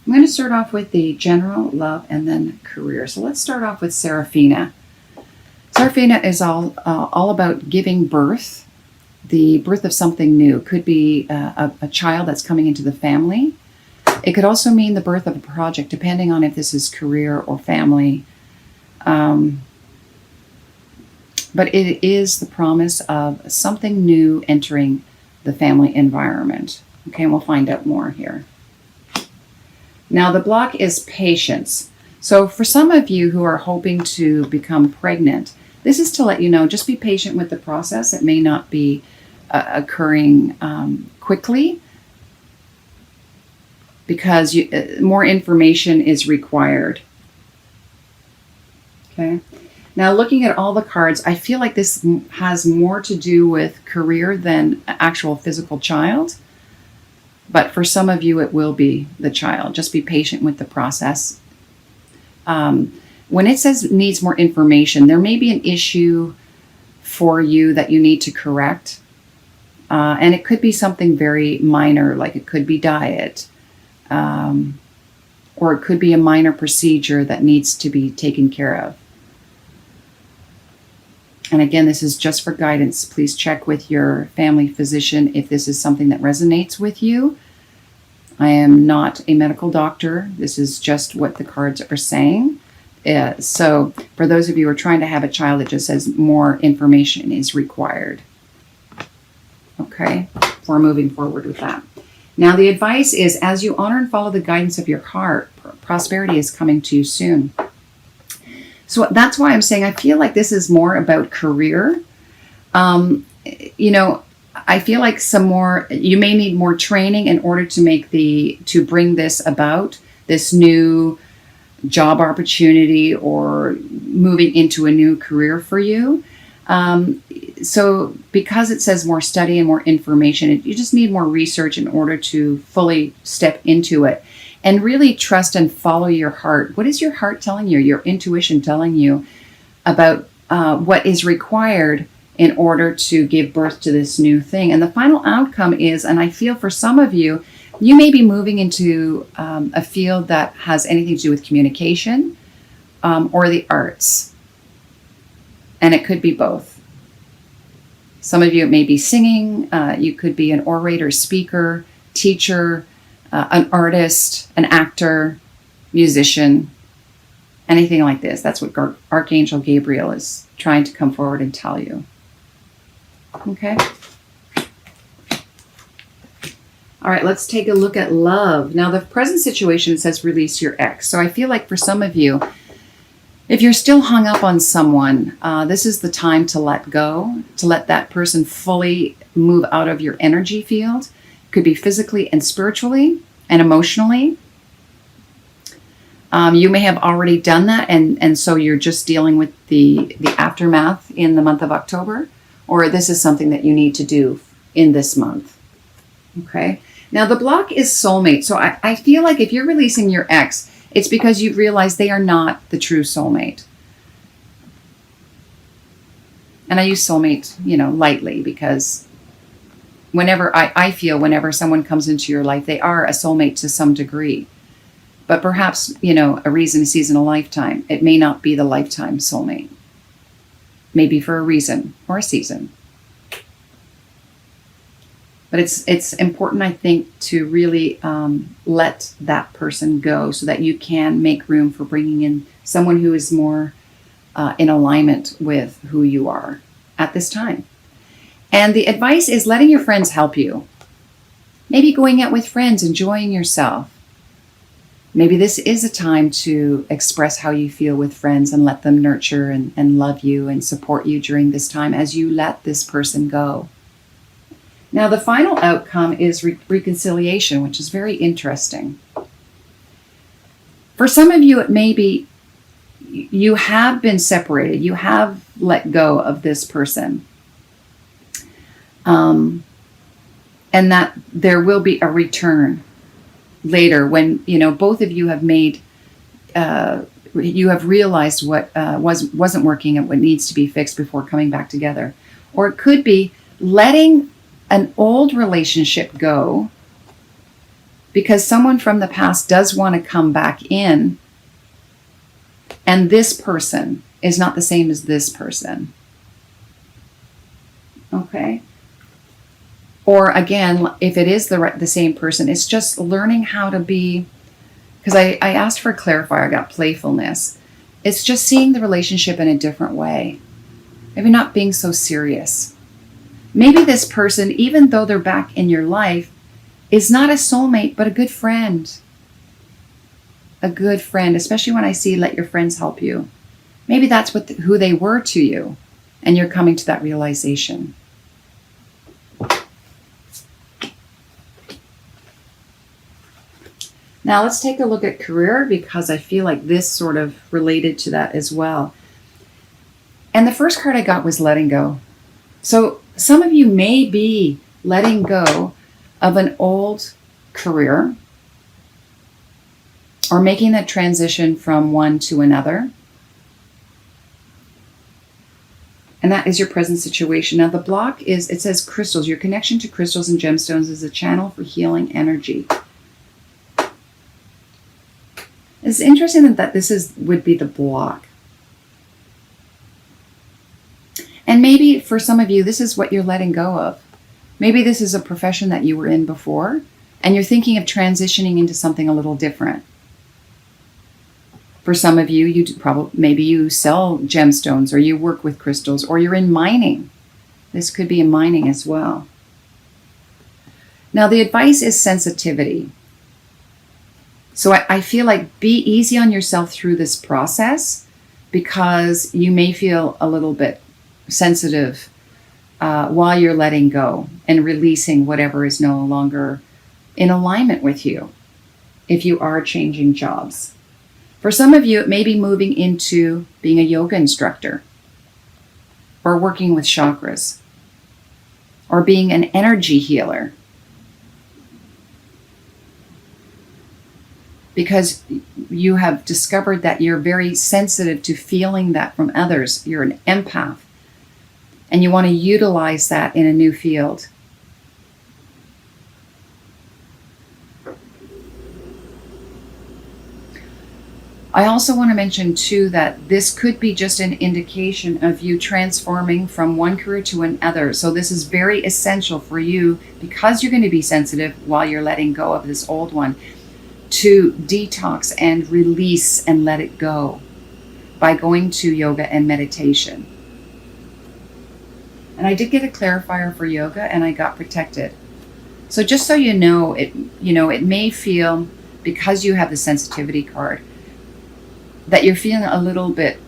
I'm going to start off with the general, love, and then career. So let's start off with Serafina. Serafina is all about giving birth, the birth of something new. Could be a child that's coming into the family. It could also mean the birth of a project, depending on if this is career or family. But it is the promise of something new entering the family environment. Okay, and we'll find out more here. Now, the block is patience. So for some of you who are hoping to become pregnant, this is to let you know, just be patient with the process. It may not be occurring quickly because more information is required. Okay. Now, looking at all the cards, I feel like this has more to do with career than actual physical child. But for some of you, it will be the child. Just be patient with the process. When it says needs more information, there may be an issue for you that you need to correct. And it could be something very minor, like it could be diet. Or it could be a minor procedure that needs to be taken care of. And again, this is just for guidance. Please check with your family physician if this is something that resonates with you. I am not a medical doctor. This is just what the cards are saying. So for those of you who are trying to have a child, it just says more information is required. Okay, we're moving forward with that. Now, the advice is, as you honor and follow the guidance of your heart, prosperity is coming to you soon. So that's why I'm saying I feel like this is more about career. I feel like you may need more training in order to bring this about, this new job opportunity or moving into a new career for you. So because it says more study and more information, you just need more research in order to fully step into it. And really trust and follow your heart. What is your heart telling you? Your intuition telling you about what is required in order to give birth to this new thing. And the final outcome is, and I feel for some of you, you may be moving into a field that has anything to do with communication or the arts. And it could be both. Some of you, it may be singing. You could be an orator, speaker, teacher, an artist, an actor, musician, anything like this. That's what Archangel Gabriel is trying to come forward and tell you. Okay? All right, let's take a look at love. Now, the present situation says release your ex. So I feel like for some of you, if you're still hung up on someone, this is the time to let go, to let that person fully move out of your energy field. Could be physically and spiritually and emotionally. You may have already done that, and so you're just dealing with the aftermath in the month of October, or this is something that you need to do in this month. Okay. Now, the block is soulmate. So I feel like if you're releasing your ex, it's because you've realized they are not the true soulmate. And I use soulmate, lightly because whenever I feel whenever someone comes into your life, they are a soulmate to some degree. But perhaps, a reason, a season, a lifetime. It may not be the lifetime soulmate. Maybe for a reason or a season. But it's important, I think, to really let that person go so that you can make room for bringing in someone who is more in alignment with who you are at this time. And the advice is letting your friends help you. Maybe going out with friends, enjoying yourself. Maybe this is a time to express how you feel with friends and let them nurture and love you and support you during this time as you let this person go. Now, the final outcome is reconciliation, which is very interesting. For some of you, it may be you have been separated. You have let go of this person. And that there will be a return later when, both of you have made, you have realized what wasn't working and what needs to be fixed before coming back together. Or it could be letting an old relationship go because someone from the past does want to come back in, and this person is not the same as this person. Okay? Or again, if it is the same person, it's just learning how to be, because I asked for a clarifier, I got playfulness. It's just seeing the relationship in a different way. Maybe not being so serious. Maybe this person, even though they're back in your life, is not a soulmate, but a good friend. A good friend, especially when I see let your friends help you. Maybe that's who they were to you, and you're coming to that realization. Now let's take a look at career, because I feel like this sort of related to that as well. And the first card I got was letting go. So some of you may be letting go of an old career, or making that transition from one to another. And that is your present situation. Now the block is, it says crystals. Your connection to crystals and gemstones is a channel for healing energy. It's interesting that this would be the block. And maybe for some of you, this is what you're letting go of. Maybe this is a profession that you were in before, and you're thinking of transitioning into something a little different. For some of you, maybe you sell gemstones, or you work with crystals, or you're in mining. This could be in mining as well. Now the advice is sensitivity. So I feel like be easy on yourself through this process, because you may feel a little bit sensitive while you're letting go and releasing whatever is no longer in alignment with you if you are changing jobs. For some of you, it may be moving into being a yoga instructor, or working with chakras, or being an energy healer. Because you have discovered that you're very sensitive to feeling that from others. You're an empath. And you want to utilize that in a new field. I also want to mention too that this could be just an indication of you transforming from one career to another. So this is very essential for you, because you're going to be sensitive while you're letting go of this old one, to detox and release and let it go by going to yoga and meditation. And I did get a clarifier for yoga, and I got protected. So just so you know, it may feel, because you have the sensitivity card, that you're feeling a little bit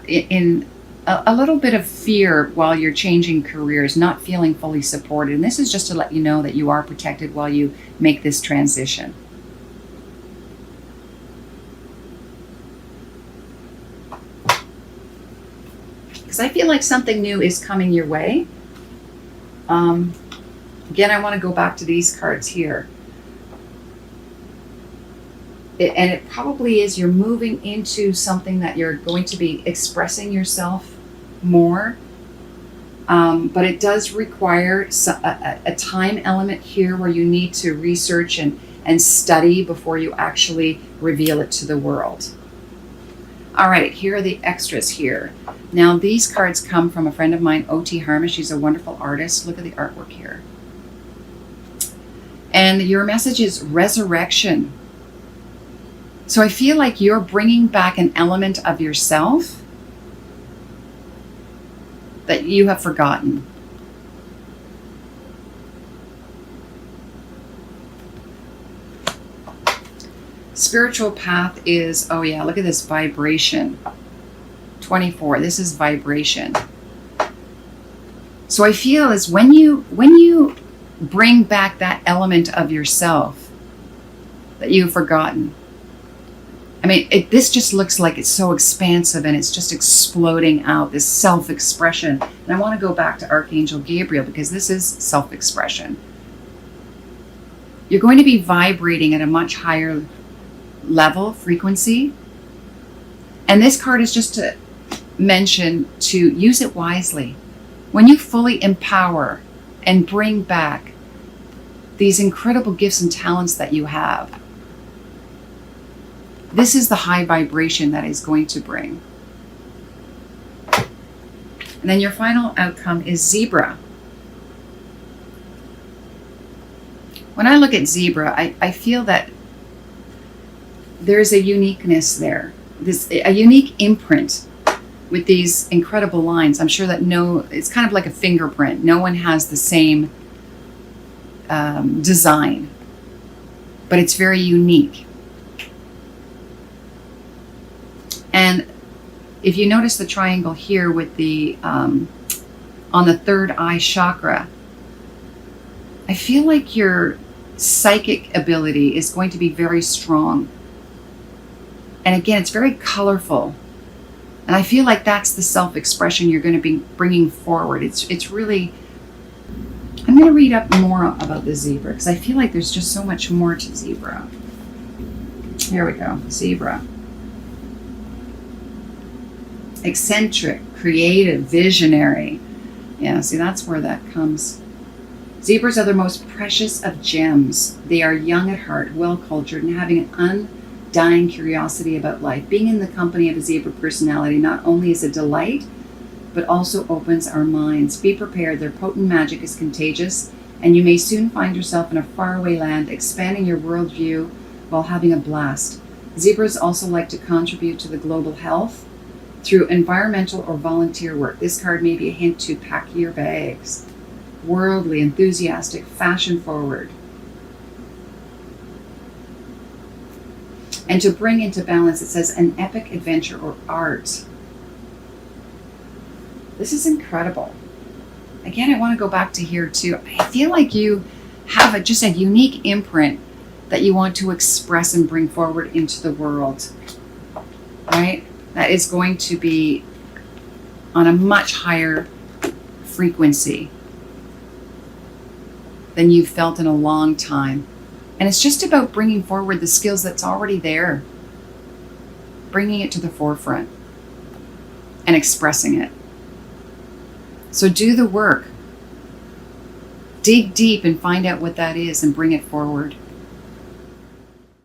in a little bit of fear while you're changing careers, not feeling fully supported. And this is just to let you know that you are protected while you make this transition. Because I feel like something new is coming your way. Again, I want to go back to these cards here. And it probably is you're moving into something that you're going to be expressing yourself more. But it does require a time element here where you need to research and study before you actually reveal it to the world. All right, here are the extras here. Now, these cards come from a friend of mine, O.T. Harma. She's a wonderful artist. Look at the artwork here. And your message is resurrection. So I feel like you're bringing back an element of yourself that you have forgotten. Spiritual path is, oh yeah, look at this vibration. 24, this is vibration. So I feel is when you bring back that element of yourself that you've forgotten. I mean, this just looks like it's so expansive and it's just exploding out, this self-expression. And I want to go back to Archangel Gabriel, because this is self-expression. You're going to be vibrating at a much higher level, frequency. And this card is just to mention to use it wisely. When you fully empower and bring back these incredible gifts and talents that you have, this is the high vibration that is going to bring. And then your final outcome is Zebra. When I look at Zebra, I feel that there's a uniqueness there, a unique imprint with these incredible lines. I'm sure that it's kind of like a fingerprint. No one has the same design, but it's very unique. And if you notice the triangle here with the on the third eye chakra, I feel like your psychic ability is going to be very strong. And again, it's very colorful. And I feel like that's the self-expression you're going to be bringing forward. It's really, I'm going to read up more about the zebra because I feel like there's just so much more to zebra. Here we go, zebra. Eccentric, creative, visionary. Yeah, see, that's where that comes. Zebras are the most precious of gems. They are young at heart, well-cultured, and having an undying curiosity about life. Being in the company of a zebra personality not only is a delight, but also opens our minds. Be prepared, their potent magic is contagious, and you may soon find yourself in a faraway land, expanding your worldview while having a blast. Zebras also like to contribute to the global health through environmental or volunteer work. This card may be a hint to pack your bags. Worldly, enthusiastic, fashion forward. And to bring into balance, it says an epic adventure or art. This is incredible. Again, I want to go back to here too. I feel like you have just a unique imprint that you want to express and bring forward into the world, right? That is going to be on a much higher frequency than you've felt in a long time. And it's just about bringing forward the skills that's already there, bringing it to the forefront and expressing it. So do the work. Dig deep and find out what that is and bring it forward.